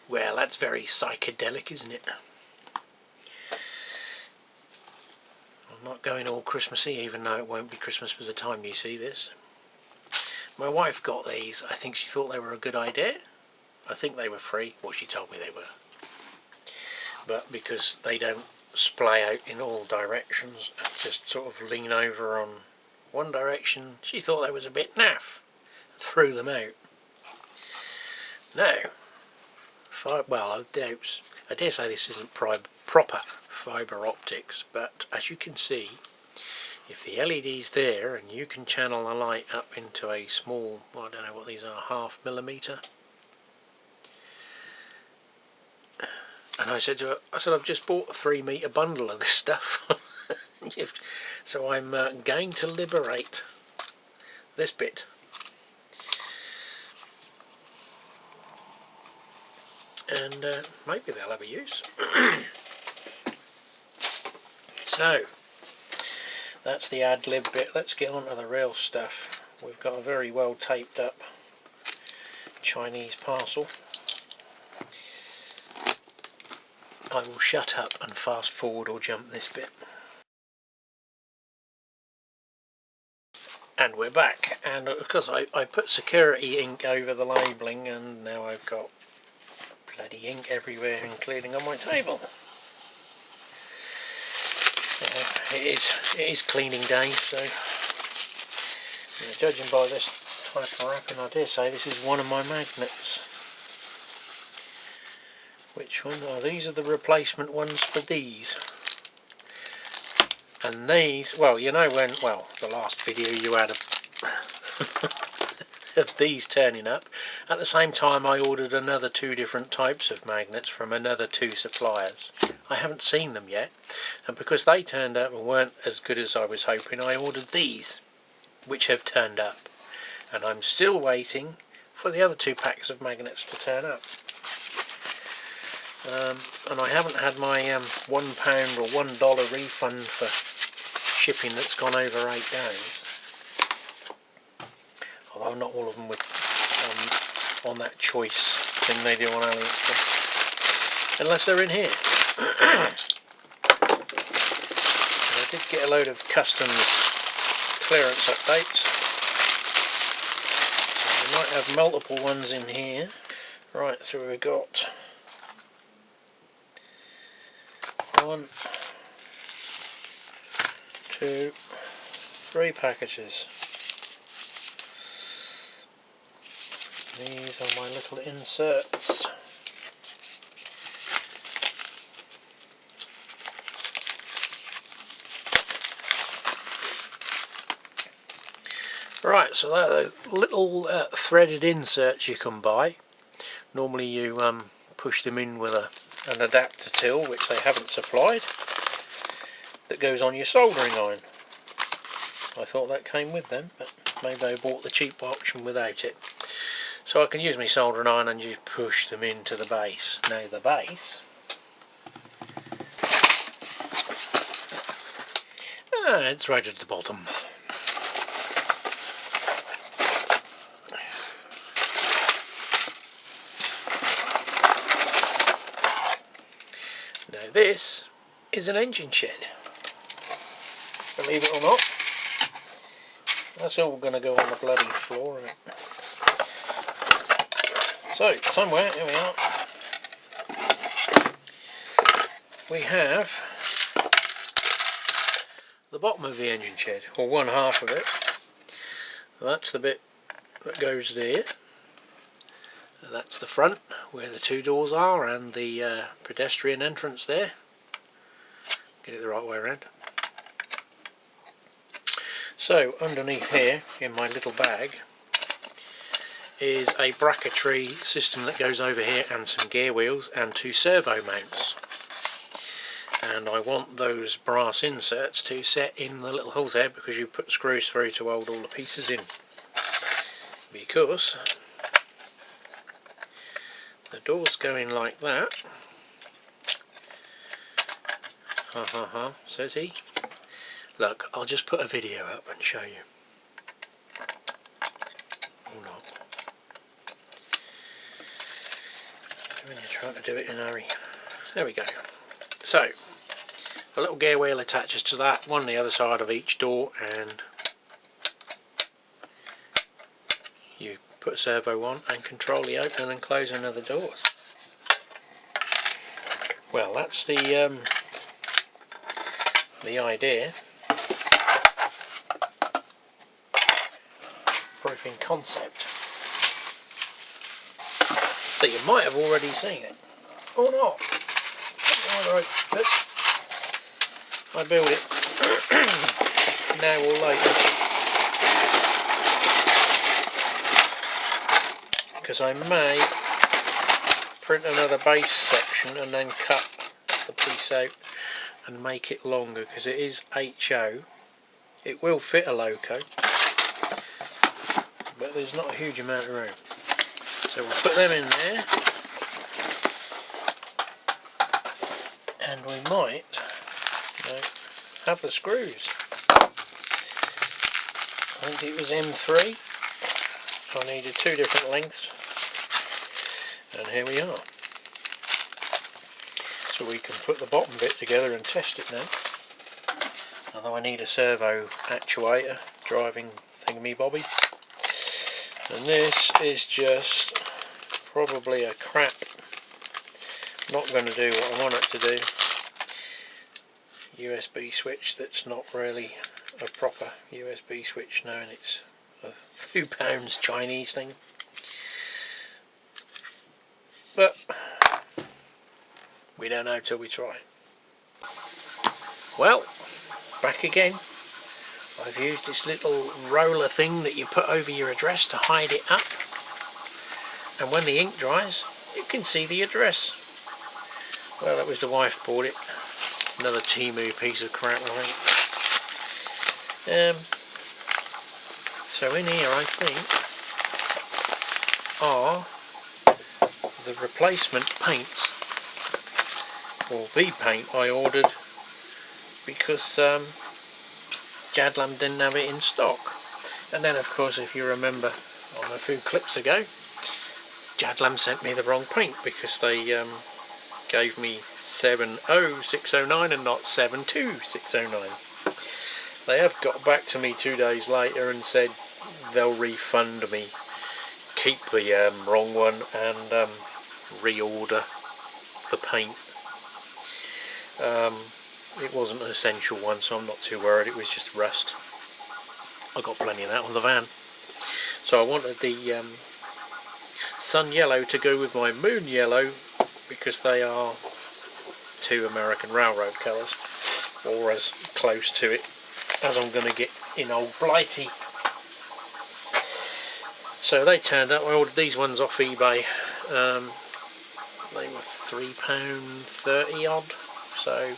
Well, that's very psychedelic, isn't it? I'm not going all Christmassy, even though it won't be Christmas by the time you see this. My wife got these. I think she thought they were a good idea. I think they were free. Well, she told me they were. But because they don't splay out in all directions, just sort of lean over on one direction, she thought they was a bit naff. Threw them out. Now, well, I dare say this isn't proper fibre optics, but as you can see, if the LED's there and you can channel the light up into a small, well, I don't know what these are, 0.5mm. And I said to her, I've just bought a 3-metre bundle of this stuff. So I'm going to liberate this bit. And maybe they'll have a use. So, that's the ad-lib bit. Let's get on to the real stuff. We've got a very well taped up Chinese parcel. I will shut up and fast forward or jump this bit. And we're back, and because I put security ink over the labelling, and now I've got bloody ink everywhere, including on my table. It is cleaning day, so judging by this type of wrapping, I dare say this is one of my magnets. Which one? Oh, these are the replacement ones for these. And these, well, you know when, well, the last video you had of these turning up. At the same time I ordered another 2 different types of magnets from another 2 suppliers. I haven't seen them yet, and because they turned up and weren't as good as I was hoping, I ordered these, which have turned up. And I'm still waiting for the other 2 packs of magnets to turn up. And I haven't had my £1 or $1 refund for shipping that's gone over 8 days. Although not all of them were on that choice thing they do on AliExpress, unless they're in here. I did get a load of customs clearance updates, so we might have multiple ones in here. Right, so we've got 1, 2, 3 packages. These are my little inserts. Right, so they're those little threaded inserts you can buy. Normally you push them in with an adapter till, which they haven't supplied, that goes on your soldering iron. I thought that came with them, but maybe I bought the cheap option without it. So I can use my soldering iron and just push them into the base. Now the base, it's right at the bottom. Now this is an engine shed. Believe it or not, that's all going to go on the bloody floor. So, somewhere, here we are, we have the bottom of the engine shed, or one half of it. That's the bit that goes there. That's the front, where the 2 doors are, and the pedestrian entrance there. Get it the right way around. So, underneath here, in my little bag, is a bracketry system that goes over here, and some gear wheels and 2 servo mounts. And I want those brass inserts to set in the little holes there, because you put screws through to hold all the pieces in. Because the doors go in like that. Says he. Look, I'll just put a video up and show you. Or not. when you're trying to do it in a hurry. There we go. So a little gear wheel attaches to that, one on the other side of each door, and you put a servo on and control the opening and closing of the doors. Well, that's the idea. Proofing concept. So you might have already seen it, or not. Right, but I build it now or later, because I may print another base section and then cut the piece out and make it longer, because it is HO. It will fit a loco, but there's not a huge amount of room. So we'll put them in there, and we might have the screws. I think it was M3, so I needed two different lengths, and here we are. So we can put the bottom bit together and test it now. Although I need a servo actuator driving thingamybobby. And this is just probably a crap, not going to do what I want it to do, USB switch that's not really a proper USB switch, knowing it's a few pounds Chinese thing. But we don't know till we try. Well, back again. I've used this little roller thing that you put over your address to hide it up, and when the ink dries you can see the address. Well, that was the wife bought it, another Temu piece of crap I think. So in here I think are the replacement paints, or the paint I ordered because Jadlam didn't have it in stock. And then of course, if you remember on a few clips ago, Jadlam sent me the wrong paint because they gave me 70609 and not 72609. They have got back to me 2 days later and said they'll refund me, keep the wrong one, and reorder the paint. It wasn't an essential one, so I'm not too worried. It was just rust. I got plenty of that on the van. So I wanted the sun yellow to go with my moon yellow, because they are two American railroad colours, or as close to it as I'm going to get in old Blighty. So they turned up. I ordered these ones off eBay. They were £3.30 odd, so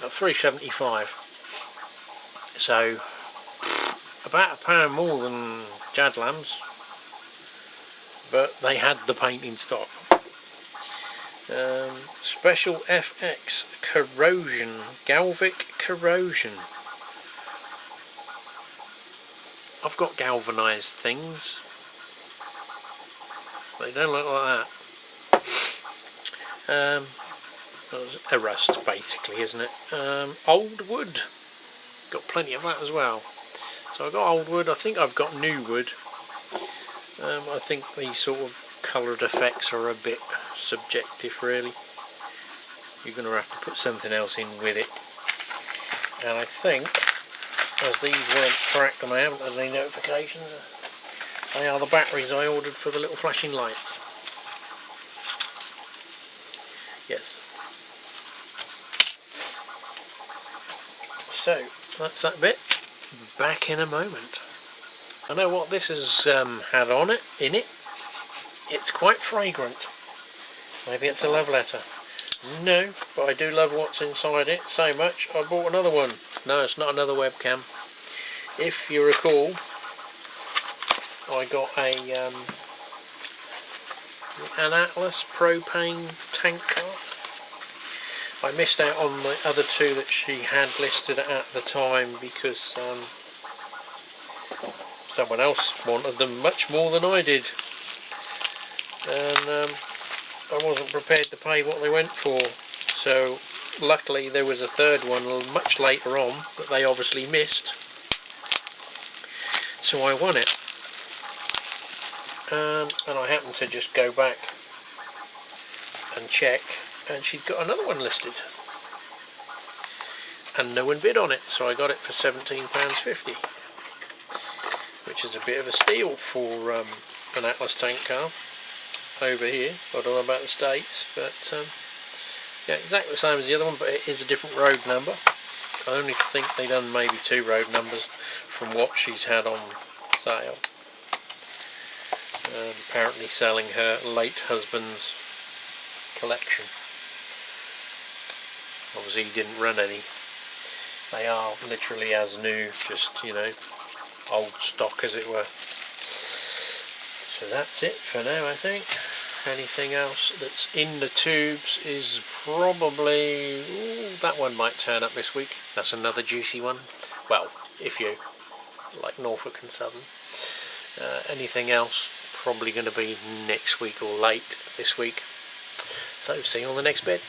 at £3.75. So about £1 more than Jadlam's, but they had the paint in stock. Special FX corrosion, galvic corrosion. I've got galvanised things. They don't look like that. A rust basically, isn't it? Old wood. Got plenty of that as well. So I've got old wood. I think I've got new wood. I think these sort of coloured effects are a bit subjective really. You're going to have to put something else in with it. And I think, as these weren't tracked and I haven't had any notifications, they are the batteries I ordered for the little flashing lights. Yes. So that's that bit. Back in a moment. I know what this has had on it, in it. It's quite fragrant. Maybe it's a love letter. No, but I do love what's inside it so much I bought another one. No, it's not another webcam. If you recall, I got an Atlas propane tank car. I missed out on the other two that she had listed at the time because someone else wanted them much more than I did. and I wasn't prepared to pay what they went for. So luckily there was a third one much later on that they obviously missed, so I won it. And I happened to just go back and check, and she'd got another one listed, and no one bid on it, so I got it for £17.50, which is a bit of a steal for an Atlas tank car over here. I don't know about the States, but yeah, exactly the same as the other one, but it is a different road number. I only think they done maybe 2 road numbers from what she's had on sale. Apparently selling her late husband's collection. Obviously he didn't run any. They are literally as new, just, you know, old stock as it were. So that's it for now, I think. Anything else that's in the tubes is probably... Ooh, that one might turn up this week. That's another juicy one. Well, if you like Norfolk and Southern. Anything else probably going to be next week or late this week. So see you on the next bit.